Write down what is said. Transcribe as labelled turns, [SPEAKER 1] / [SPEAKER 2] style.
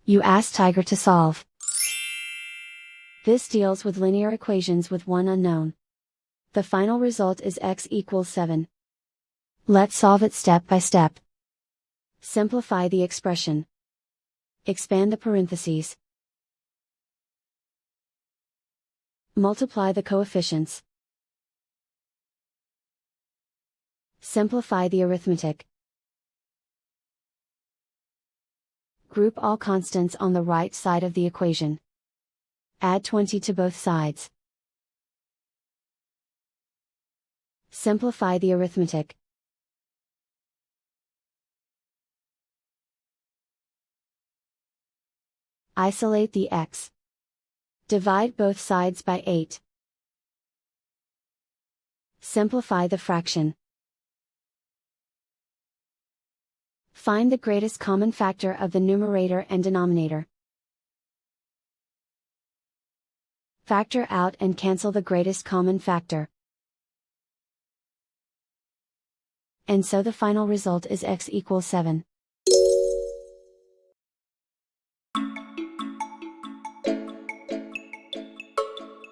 [SPEAKER 1] You ask Tiger to solve. This deals with linear equations with one unknown. The final result is x equals 7. Let's solve it step by step. Simplify the expression. Expand the parentheses. Multiply the coefficients. Simplify the arithmetic. Group all constants on the right side of the equation. Add 20 to both sides. Simplify the arithmetic. Isolate the x. Divide both sides by 8. Simplify the fraction. Find the greatest common factor of the numerator and denominator. Factor out and cancel the greatest common factor. And so the final result is x equals 7.